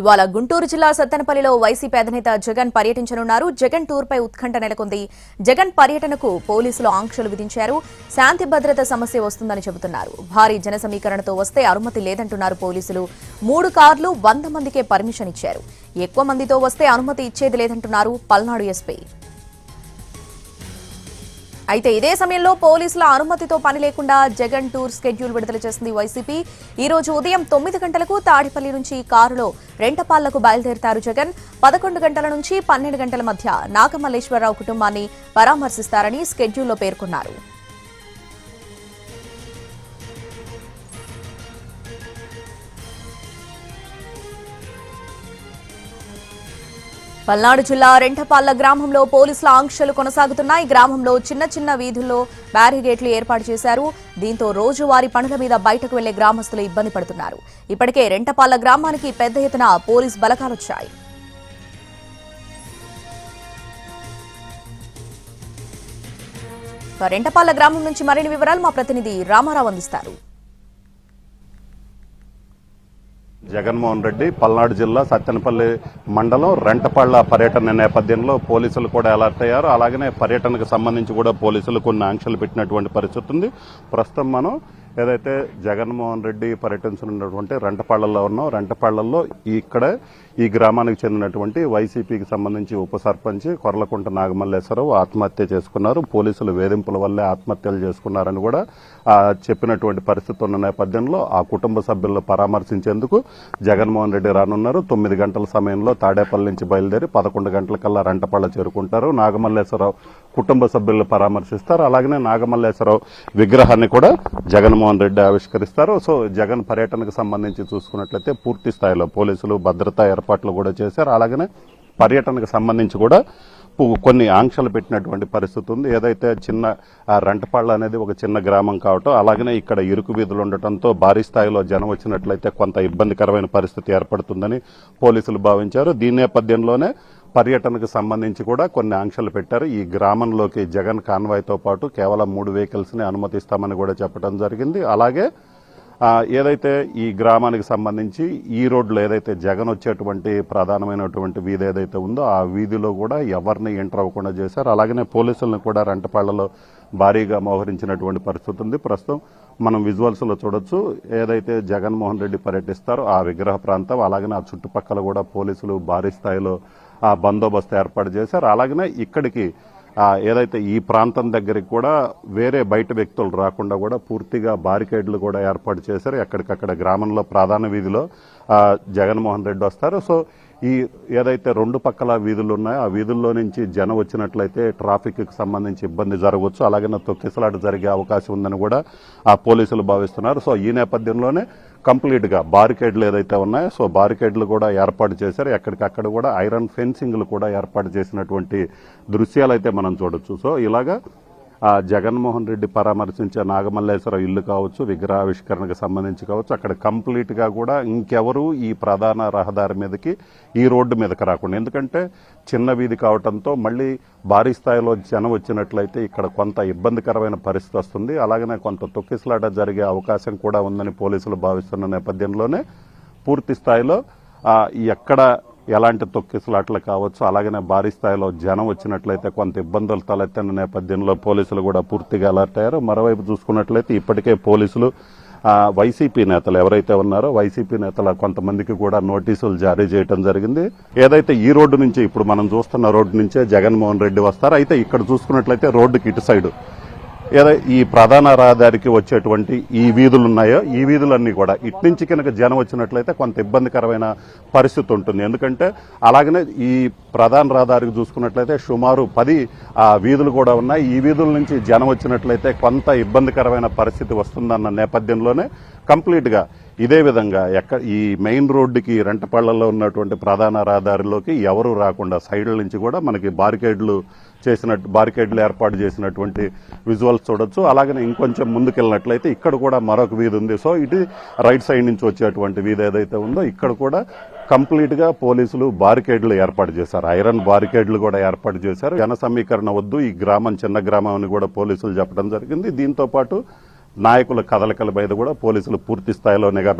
ఇవాళ గుంటూరు జిల్లా సత్తెనపల్లిలో వైసీపీ అధినేత జగన్ పర్యటించనున్నారు. జగన్ టూర్పై ఉత్కంఠ నెలకొంది. జగన్ పర్యటనకు పోలీసులు ఆంక్షలు విధించారు. శాంతి భద్రత సమస్య వస్తుందని చెబుతున్నారు. భారీ జన సమీకరణతో వస్తే అనుమతి లేదంటున్నారు పోలీసులు. 3 కార్లు 100 మందికే పర్మిషన్ ఇచ్చారు. ఎక్కువ మందితో వస్తే అనుమతి ఇచ్చేది లేదంటున్నారు పల్నాడు ఎస్పీ. అయితే ఇదే సమయంలో పోలీసుల అనుమతితో పని లేకుండా జగన్ టూర్ స్కెడ్యూల్ విడుదల చేసింది వైసీపీ. ఈ రోజు ఉదయం 9 గంటలకు తాడిపల్లి నుంచి కారులో రెంటపాళ్లకు బయలుదేరుతారు జగన్. 11 గంటల నుంచి 12 గంటల మధ్య నాగమల్లేశ్వరరావు కుటుంబాన్ని పరామర్శిస్తారని స్కెడ్యూల్లో పేర్కొన్నారు. పల్నాడు జిల్లా రెంటపాళ్ల గ్రామంలో పోలీసుల ఆంక్షలు కొనసాగుతున్నాయి. గ్రామంలో చిన్న చిన్న వీధుల్లో బ్యారిగేట్లు ఏర్పాటు చేశారు. దీంతో రోజువారీ పనుల మీద బయటకు వెళ్లే గ్రామస్తులు ఇబ్బంది పడుతున్నారు. ఇప్పటికే రెంటపాళ్ల గ్రామానికి పెద్ద ఎత్తున పోలీస్ బలగాలొచ్చాయి. రెంటపాళ్ల గ్రామం నుంచి మరిన్ని వివరాలు మా ప్రతినిధి రామారావు అందిస్తారు. జగన్మోహన్ రెడ్డి పల్నాడు జిల్లా సత్తెనపల్లి మండలం రెంటపాళ్ల పర్యటన నేపథ్యంలో పోలీసులు కూడా అలర్ట్ అయ్యారు. అలాగనే పర్యటనకు సంబంధించి కూడా పోలీసులు కొన్ని ఆంక్షలు పెట్టినటువంటి పరిస్థితి ఉంది. ప్రస్తుతం మనం ఏదైతే జగన్మోహన్ రెడ్డి పర్యటించనున్నటువంటి రెంటపాళ్లలో ఉన్నాం. రెంటపాళ్లలో ఇక్కడ ఈ గ్రామానికి చెందినటువంటి వైసీపీకి సంబంధించి ఉప సర్పంచ్ కొర్లకుంట నాగమల్లేశ్వరరావు ఆత్మహత్య చేసుకున్నారు. పోలీసులు వేధింపుల వల్లే ఆత్మహత్యలు చేసుకున్నారని కూడా చెప్పినటువంటి పరిస్థితి ఉన్న నేపథ్యంలో ఆ కుటుంబ సభ్యులను పరామర్శించేందుకు జగన్మోహన్ రెడ్డి రానున్నారు. 9 గంటల సమయంలో తాడేపల్లి నుంచి బయలుదేరి 11 గంటలకల్లా రెంటపాళ్ల చేరుకుంటారు. నాగమల్లేశ్వరరావు కుటుంబ సభ్యులను పరామర్శిస్తారు. అలాగనే నాగమల్లేశ్వరరావు విగ్రహాన్ని కూడా జగన్మోహన్ రెడ్డి ఆవిష్కరిస్తారు. సో జగన్ పర్యటనకు సంబంధించి చూసుకున్నట్లయితే పూర్తి స్థాయిలో పోలీసులు భద్రతా ఏర్పాట్లు కూడా చేశారు. అలాగనే పర్యటనకు సంబంధించి కూడా కొన్ని ఆంక్షలు పెట్టినటువంటి పరిస్థితి ఉంది. ఏదైతే చిన్న రెంటపాళ్ల అనేది ఒక చిన్న గ్రామం కావటం, అలాగనే ఇక్కడ ఇరుకు వీధులు ఉండటంతో భారీ స్థాయిలో జనం వచ్చినట్లయితే కొంత ఇబ్బందికరమైన పరిస్థితి ఏర్పడుతుందని పోలీసులు భావించారు. దీని నేపథ్యంలోనే పర్యటనకు సంబంధించి కూడా కొన్ని ఆంక్షలు పెట్టారు. ఈ గ్రామంలోకి జగన్ కాన్వాయ్తో పాటు కేవలం 3 వెహికల్స్ ని అనుమతిస్తామని కూడా చెప్పడం జరిగింది. అలాగే ఏదైతే ఈ గ్రామానికి సంబంధించి ఈ రోడ్లో ఏదైతే జగన్ వచ్చేటువంటి ప్రధానమైనటువంటి వీధి ఏదైతే ఉందో ఆ వీధిలో కూడా ఎవరిని ఎంటర్ అవ్వకుండా చేశారు. అలాగనే పోలీసులను కూడా రెంటపాళ్లలో భారీగా మోహరించినటువంటి పరిస్థితి ఉంది. ప్రస్తుతం మనం విజువల్స్ లో చూడొచ్చు. ఏదైతే జగన్మోహన్ రెడ్డి పర్యటిస్తారో ఆ విగ్రహ ప్రాంతం అలాగనే ఆ చుట్టుపక్కల కూడా పోలీసులు భారీ స్థాయిలో ఆ బందోబస్తు ఏర్పాటు చేశారు. అలాగనే ఇక్కడికి ఏదైతే ఈ ప్రాంతం దగ్గరికి కూడా వేరే బయట వ్యక్తులు రాకుండా కూడా పూర్తిగా బారికేడ్లు కూడా ఏర్పాటు చేశారు. ఎక్కడికక్కడ గ్రామంలో ప్రధాన వీధిలో జగన్మోహన్ రెడ్డి వస్తారు. సో ఈ ఏదైతే 2 పక్కల వీధులు ఉన్నాయో ఆ వీధుల్లో నుంచి జనం వచ్చినట్లయితే ట్రాఫిక్ కి సంబంధించి ఇబ్బంది జరగవచ్చు. అలాగే తొక్కిసలాట జరిగే అవకాశం ఉందని కూడా ఆ పోలీసులు భావిస్తున్నారు. సో ఈ నేపథ్యంలోనే కంప్లీట్ గా బారికేడ్లు ఏదైతే ఉన్నాయో సో బారికేడ్లు కూడా ఏర్పాటు చేశారు. ఎక్కడికక్కడ కూడా ఐరన్ ఫెన్సింగ్లు కూడా ఏర్పాటు చేసినటువంటి దృశ్యాలు అయితే మనం చూడొచ్చు. సో ఇలాగా జగన్మోహన్ రెడ్డి పరామర్శించే నాగమల్లేశ్వరరావు ఇల్లు కావచ్చు, విగ్రహావిష్కరణకు సంబంధించి కావచ్చు, అక్కడ కంప్లీట్ గా కూడా ఇంకెవరు ఈ ప్రధాన రహదారి మీదకి ఈ రోడ్డు మీదకి రాకుండా, ఎందుకంటే చిన్న వీధి కావడంతో మళ్ళీ భారీ స్థాయిలో జనం వచ్చినట్లయితే ఇక్కడ కొంత ఇబ్బందికరమైన పరిస్థితి వస్తుంది. అలాగనే కొంత తొక్కిసలాట జరిగే అవకాశం కూడా ఉందని పోలీసులు భావిస్తున్న నేపథ్యంలోనే పూర్తి స్థాయిలో ఎక్కడ ఎలాంటి తొక్కిసలాట్లు కావచ్చు, అలాగనే భారీ స్థాయిలో జనం వచ్చినట్లయితే కొంత ఇబ్బందులు తలెత్తిన నేపథ్యంలో పోలీసులు కూడా పూర్తిగా అలర్ట్ అయ్యారు. మరోవైపు చూసుకున్నట్లయితే ఇప్పటికే పోలీసులు వైసీపీ నేతలు ఎవరైతే ఉన్నారో వైసీపీ నేతల కొంతమందికి కూడా నోటీసులు జారీ చేయడం జరిగింది. ఏదైతే ఈ రోడ్డు నుంచి ఇప్పుడు మనం చూస్తున్న రోడ్డు నుంచే జగన్మోహన్ రెడ్డి వస్తారు. అయితే ఇక్కడ చూసుకున్నట్లయితే రోడ్డుకి ఇటు సైడు ఈ ప్రధాన రహదారికి వచ్చేటువంటి ఈ వీధులు ఉన్నాయో ఈ వీధులన్నీ కూడా ఇటు నుంచి కనుక జనం వచ్చినట్లయితే కొంత ఇబ్బందికరమైన పరిస్థితి ఉంటుంది. ఎందుకంటే అలాగనే ఈ ప్రధాన రహదారికి చూసుకున్నట్లయితే సుమారు 10 వీధులు కూడా ఉన్నాయి. ఈ వీధుల నుంచి జనం వచ్చినట్లయితే కొంత ఇబ్బందికరమైన పరిస్థితి వస్తుందన్న నేపథ్యంలోనే కంప్లీట్ గా ఇదే విధంగా ఈ మెయిన్ రోడ్డుకి రెంటపాళ్లలో ఉన్నటువంటి ప్రధాన రహదారిలోకి ఎవరు రాకుండా సైడ్ల నుంచి కూడా మనకి బారికేడ్లు ఏర్పాటు చేసినటువంటి విజువల్స్ చూడొచ్చు. అలాగనే ఇంకొంచెం ముందుకెళ్ళినట్లయితే ఇక్కడ కూడా మరొక వీధి ఉంది. సో ఇటు రైట్ సైడ్ నుంచి వచ్చేటువంటి వీధి ఏదైతే ఉందో ఇక్కడ కూడా కంప్లీట్ గా పోలీసులు బారికేడ్లు ఏర్పాటు చేశారు. ఐరన్ బారికేడ్లు కూడా ఏర్పాటు చేశారు. జన సమీకరణ వద్దు, ఈ గ్రామం చిన్న గ్రామం అని కూడా పోలీసులు చెప్పడం జరిగింది. దీంతో పాటు నాయకుల కదలికల మీద కూడా పోలీసులు పూర్తి స్థాయిలో నిఘా